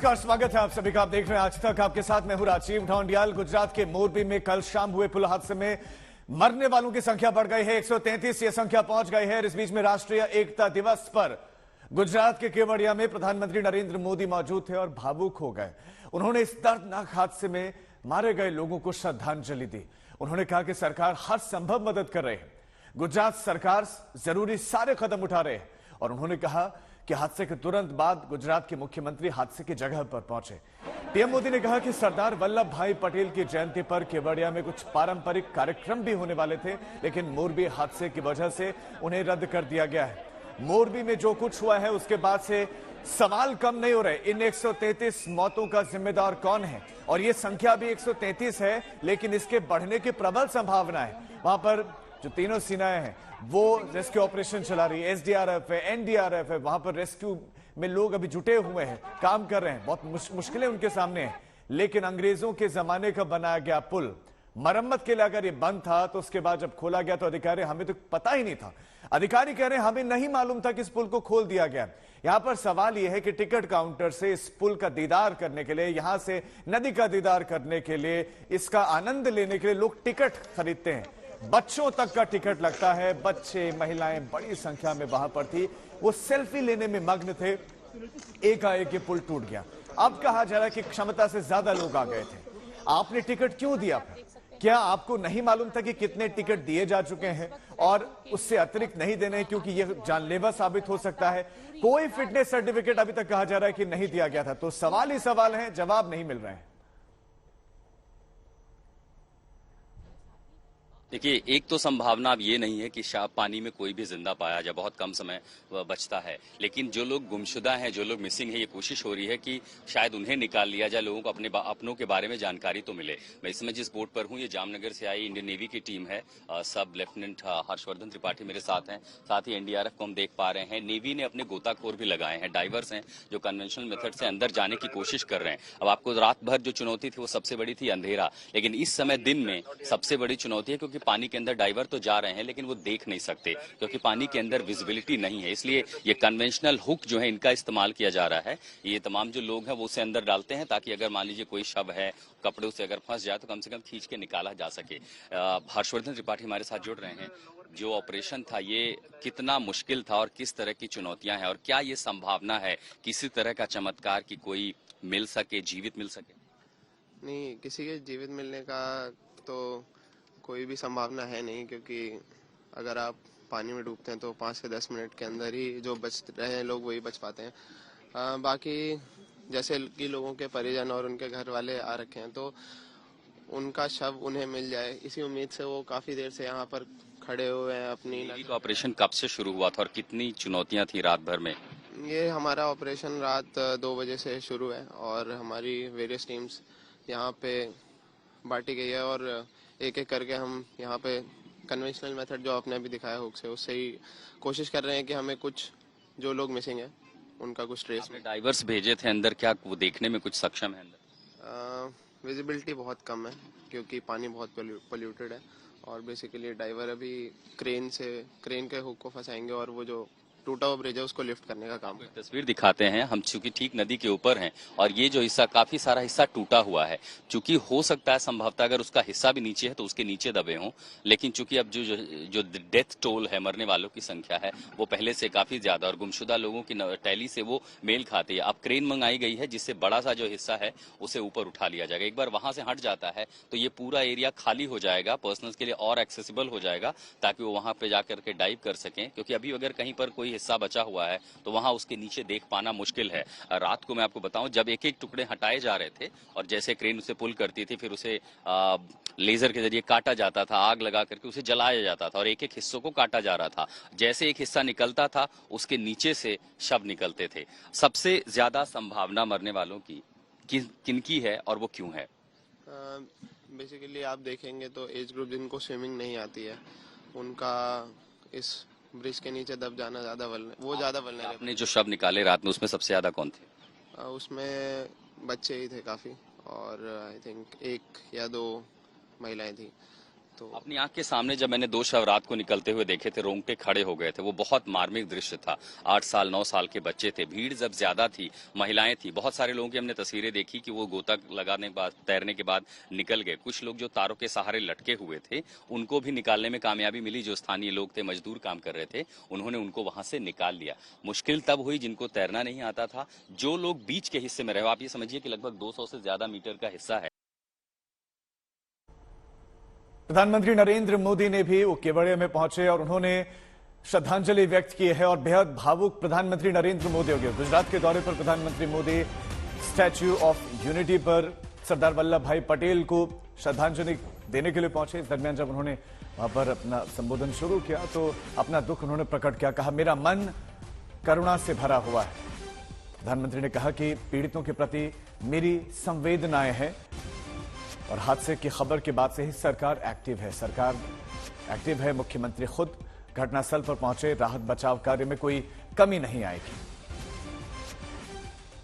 नमस्कार, स्वागत है आप सभी का। आप देख रहे हैं आज तक। आपके साथ मैं हूं राजीव ढौंडियाल। गुजरात के मोरबी में कल शाम हुए पुल हादसे में मरने वालों की संख्या बढ़ गई है 133। यह संख्या पहुंच गई है। इस बीच में राष्ट्रीय एकता दिवस पर गुजरात के केवड़िया में प्रधानमंत्री नरेंद्र मोदी मौजूद थे और भावुक हो गए। उन्होंने इस दर्दनाक हादसे में मारे गए लोगों को श्रद्धांजलि दी। उन्होंने कहा कि सरकार हर संभव मदद कर रही है। गुजरात सरकार जरूरी सारे कदम उठा रहे हैं और उन्होंने कहा कि हादसे के तुरंत बाद गुजरात के मुख्यमंत्री हादसे की जगह पर पहुंचे। पीएम मोदी ने कहा कि सरदार वल्लभ भाई पटेल की जयंती पर केवड़िया में कुछ पारंपरिक कार्यक्रम भी होने वाले थे, लेकिन मोरबी हादसे की वजह से उन्हें रद्द कर दिया गया है। मोरबी में जो कुछ हुआ है उसके बाद से सवाल कम नहीं हो रहे। इन 133 मौतों का जिम्मेदार कौन है? और ये संख्या भी 133 है, लेकिन इसके बढ़ने की प्रबल संभावना है। वहां पर जो तीनों सेनाएं हैं वो रेस्क्यू ऑपरेशन चला रही है। एसडीआरएफ है, एनडीआरएफ है। वहां पर रेस्क्यू में लोग अभी जुटे हुए हैं, काम कर रहे हैं। बहुत मुश्किलें उनके सामने हैं, लेकिन अंग्रेजों के जमाने का बनाया गया पुल मरम्मत के लिए अगर ये बंद था तो उसके बाद जब खोला गया तो अधिकारी, हमें तो पता ही नहीं था। अधिकारी कह रहे हैं हमें नहीं मालूम था कि इस पुल को खोल दिया गया। यहां पर सवाल यह है कि टिकट काउंटर से इस पुल का दीदार करने के लिए, यहां से नदी का दीदार करने के लिए, इसका आनंद लेने के लिए लोग टिकट खरीदते हैं। बच्चों तक का टिकट लगता है। बच्चे, महिलाएं बड़ी संख्या में वहां पर थी। वो सेल्फी लेने में मग्न थे। एकाएक ये पुल टूट गया। अब कहा जा रहा है कि क्षमता से ज्यादा लोग आ गए थे। आपने टिकट क्यों दिया फिर? क्या आपको नहीं मालूम था कि कितने टिकट दिए जा चुके हैं और उससे अतिरिक्त नहीं देने, क्योंकि यह जानलेवा साबित हो सकता है? कोई फिटनेस सर्टिफिकेट अभी तक कहा जा रहा है कि नहीं दिया गया था। तो सवाल ही सवाल है, जवाब नहीं मिल रहे हैं। देखिए, एक तो संभावना अब ये नहीं है कि शायद पानी में कोई भी जिंदा पाया जाए, बहुत कम समय बचता है। लेकिन जो लोग गुमशुदा हैं, जो लोग मिसिंग हैं, ये कोशिश हो रही है कि शायद उन्हें निकाल लिया जाए, लोगों को अपनों के बारे में जानकारी तो मिले। मैं इस समय जिस बोट पर हूँ, ये जामनगर से आई इंडियन नेवी की टीम है। सब लेफ्टिनेंट हर्षवर्धन त्रिपाठी मेरे साथ हैं। साथ ही एनडीआरएफ को हम देख पा रहे हैं। नेवी ने अपने गोताखोर भी लगाए हैं, डाइवर्स हैं जो कन्वेंशनल मेथड से अंदर जाने की कोशिश कर रहे हैं। अब आपको रात भर जो चुनौती थी वो सबसे बड़ी थी अंधेरा, लेकिन इस समय दिन में सबसे बड़ी चुनौती है, क्योंकि पानी के अंदर डाइवर तो जा रहे हैं लेकिन वो देख नहीं सकते, क्योंकि पानी के अंदर विजिबिलिटी नहीं है। इसलिए ये कन्वेंशनल हुक जो है इनका इस्तेमाल किया जा रहा है। ये तमाम जो लोग हैं वो उसे अंदर डालते हैं ताकि अगर मान लीजिए कोई शव है, कपड़ों से अगर फंस जाए तो कम से कम खींच के निकाला जा सके। हर्षवर्धन त्रिपाठी हमारे साथ जुड़ रहे हैं। जो ऑपरेशन था ये कितना मुश्किल था और किस तरह की चुनौतियां हैं, और क्या ये संभावना है किसी तरह का चमत्कार की कोई मिल सके, जीवित मिल सके? नहीं, किसी के जीवित मिलने का तो कोई भी संभावना है नहीं, क्योंकि अगर आप पानी में डूबते हैं तो 5 से 10 मिनट के अंदर ही जो बच रहे हैं लोग वही बच पाते हैं। बाकी जैसे कि लोगों के परिजन और उनके घर वाले आ रखे हैं तो उनका शव उन्हें मिल जाए, इसी उम्मीद से वो काफ़ी देर से यहाँ पर खड़े हुए हैं। अपनी ऑपरेशन कब से शुरू हुआ था और कितनी चुनौतियां थी रात भर में? ये हमारा ऑपरेशन रात 2 बजे से शुरू है और हमारी वेरियस टीम्स यहाँ पे बांटी गई है और एक एक करके हम यहाँ पे कन्वेंशनल मेथड जो आपने अभी दिखाया हुक से, उससे ही कोशिश कर रहे हैं कि हमें कुछ जो लोग मिसिंग है उनका कुछ ट्रेस में। डाइवर्स भेजे थे अंदर, क्या वो देखने में कुछ सक्षम है अंदर? विजिबिलिटी बहुत कम है क्योंकि पानी बहुत पोल्यूटेड है और बेसिकली डाइवर अभी क्रेन के हुक को फंसाएंगे और वो जो टूटा हुआ ब्रिज है उसको लिफ्ट करने का काम। तस्वीर दिखाते हैं हम, चूंकि ठीक नदी के ऊपर हैं और ये जो हिस्सा, काफी सारा हिस्सा टूटा हुआ है। चूंकि हो सकता है संभवतः अगर उसका हिस्सा भी नीचे है तो उसके नीचे दबे हों, लेकिन चूंकि अब जो डेथ टोल है, मरने वालों की संख्या है, वो पहले से काफी ज्यादा और गुमशुदा लोगों की टैली से वो मेल खाती है। अब क्रेन मंगाई गई है जिससे बड़ा सा जो हिस्सा है उसे ऊपर उठा लिया जाएगा। एक बार वहां से हट जाता है तो ये पूरा एरिया खाली हो जाएगा, पर्सनल्स के लिए और एक्सेसिबल हो जाएगा, ताकि वो वहां पे जाकर के डाइव कर सकें। क्योंकि अभी अगर कहीं पर कोई हिस्सा बचा हुआ है तो वहां उसके नीचे देख पाना मुश्किल है। रात को मैं आपको बताऊं, जब एक एक टुकड़े हटाए जा रहे थे और जैसे क्रेन उसे पुल करती थी, फिर उसे लेजर के जरिए काटा जाता था, आग लगा करके उसे जलाया जाता था और एक एक हिस्सों को काटा जा रहा था। जैसे एक हिस्सा निकलता था उसके नीचे से शव निकलते थे। सबसे ज्यादा संभावना मरने वालों की किनकी है और वो क्यों है? बेसिकली आप देखेंगे तो एज ग्रुप जिनको स्विमिंग नहीं आती है उनका इस ब्रिज के नीचे दब जाना ज्यादा वल्नरेबल। आपने जो शव निकाले रात में उसमें सबसे ज्यादा कौन थे? उसमें बच्चे ही थे काफी और आई थिंक 1 या 2 महिलाएं थी। तो अपनी आंख के सामने जब मैंने 2 शव रात को निकलते हुए देखे थे, रोंगटे खड़े हो गए थे। वो बहुत मार्मिक दृश्य था। 8 साल 9 साल के बच्चे थे। भीड़ जब ज्यादा थी, महिलाएं थी, बहुत सारे लोगों की हमने तस्वीरें देखी कि वो गोता लगाने के बाद, तैरने के बाद निकल गए। कुछ लोग जो तारों के सहारे लटके हुए थे, उनको भी निकालने में कामयाबी मिली। जो स्थानीय लोग थे, मजदूर काम कर रहे थे, उन्होंने उनको वहां से निकाल लिया। मुश्किल तब हुई जिनको तैरना नहीं आता था। जो लोग बीच के हिस्से में रहे, आप ये समझिए कि लगभग 200 से ज्यादा मीटर का हिस्सा है। प्रधानमंत्री नरेंद्र मोदी ने भी वो केवड़िया में पहुंचे और उन्होंने श्रद्धांजलि व्यक्त की है और बेहद भावुक प्रधानमंत्री नरेंद्र मोदी हो गए। गुजरात के दौरे पर प्रधानमंत्री मोदी स्टैच्यू ऑफ यूनिटी पर सरदार वल्लभ भाई पटेल को श्रद्धांजलि देने के लिए पहुंचे। इस दरमियान जब उन्होंने वहां पर अपना संबोधन शुरू किया तो अपना दुख उन्होंने प्रकट किया। कहा, मेरा मन करुणा से भरा हुआ है। प्रधानमंत्री ने कहा कि पीड़ितों के प्रति मेरी संवेदनाएं हैं और हादसे की खबर के बाद से ही सरकार एक्टिव है। मुख्यमंत्री खुद घटनास्थल पर पहुंचे। राहत बचाव कार्य में कोई कमी नहीं आएगी।